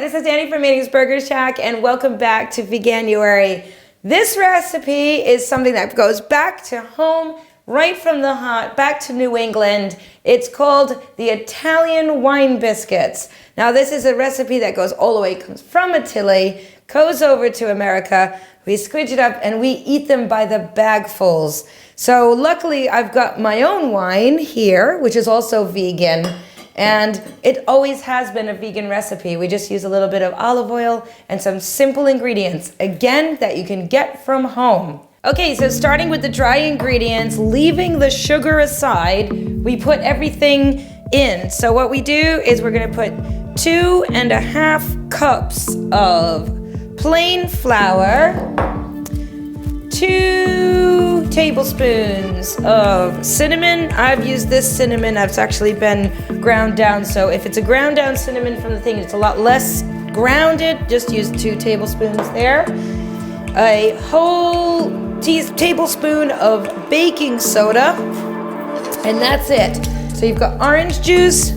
this is Annie from Annie's Burger Shack, and welcome back to VEGANUARY. This recipe is something that goes back to home, right from the heart, back to New England. It's called the Italian wine biscuits. Now, this is a recipe that goes all the way, comes from Italy, goes over to America. We squidge it up and we eat them by the bagfuls. So luckily, I've got my own wine here, which is also vegan. And it always has been a vegan recipe. We just use a little bit of olive oil and some simple ingredients, again, that you can get from home. Okay, so starting with the dry ingredients, leaving the sugar aside, we put everything in. So what we do is we're gonna put 2.5 cups of plain flour, 2 tablespoons of cinnamon. I've used this cinnamon, it's actually been ground down, so if it's a ground down cinnamon from the thing, it's a lot less grounded, just use 2 tablespoons there. A whole tablespoon of baking soda, and that's it. So you've got orange juice,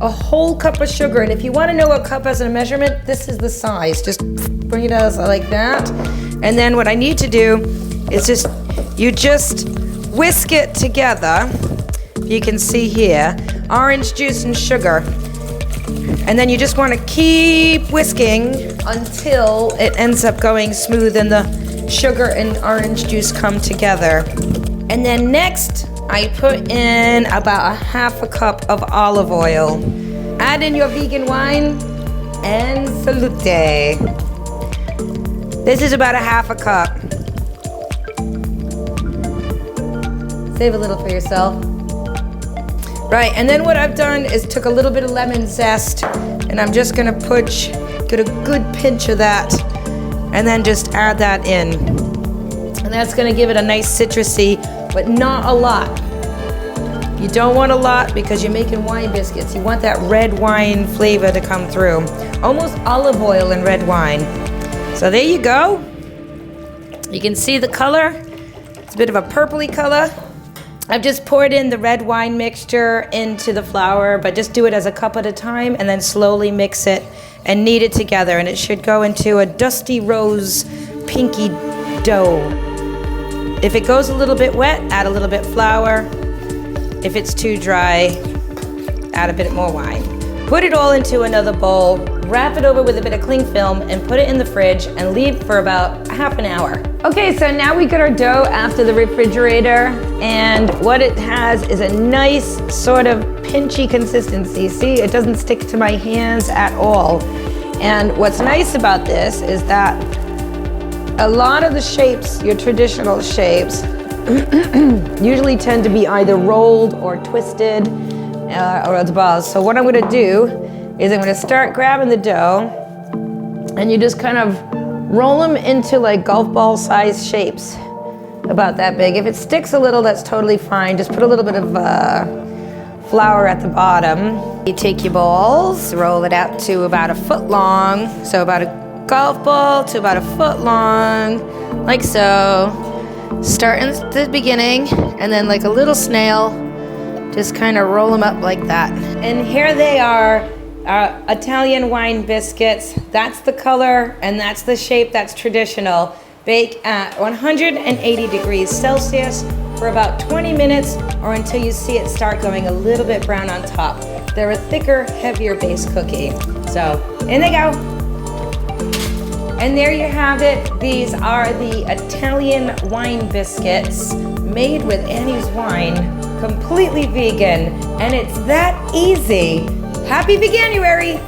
a whole cup of sugar, and if you want to know what cup has a measurement, this is the size. Just bring it out like that. And then what I need to do is you just whisk it together. You can see here, orange juice and sugar. And then you just want to keep whisking until it ends up going smooth and the sugar and orange juice come together. And then next, I put in about 1/2 cup of olive oil. Add in your vegan wine and salute. This is about 1/2 cup. Save a little for yourself. Right, and then what I've done is took a little bit of lemon zest, and I'm just gonna get a good pinch of that, and then just add that in. And that's gonna give it a nice citrusy, but not a lot. You don't want a lot because you're making wine biscuits. You want that red wine flavor to come through. Almost olive oil and red wine. So there you go. You can see the color. It's a bit of a purpley color. I've just poured in the red wine mixture into the flour, but just do it as a cup at a time and then slowly mix it and knead it together, and it should go into a dusty rose pinky dough. If it goes a little bit wet, add a little bit flour. If it's too dry, add a bit more wine. Put it all into another bowl, wrap it over with a bit of cling film, and put it in the fridge and leave for about half an hour. Okay, so now we get our dough after the refrigerator, and what it has is a nice sort of pinchy consistency. See, it doesn't stick to my hands at all. And what's nice about this is that a lot of the shapes, your traditional shapes, usually tend to be either rolled or twisted or as balls. So what I'm gonna do is I'm gonna start grabbing the dough, and you just kind of roll them into like golf ball size shapes, about that big. If it sticks a little, that's totally fine. Just put a little bit of flour at the bottom. You take your balls, roll it out to about 1 foot long. So about a golf ball to about 1 foot long, like so. Start in the beginning, and then like a little snail, just kind of roll them up like that. And here they are, Italian wine biscuits. That's the color, and that's the shape that's traditional. Bake at 180 degrees Celsius for about 20 minutes, or until you see it start going a little bit brown on top. They're a thicker, heavier base cookie. So, in they go. And there you have it. These are the Italian wine biscuits made with Annie's wine, completely vegan, and it's that easy. Happy VEGANUARY!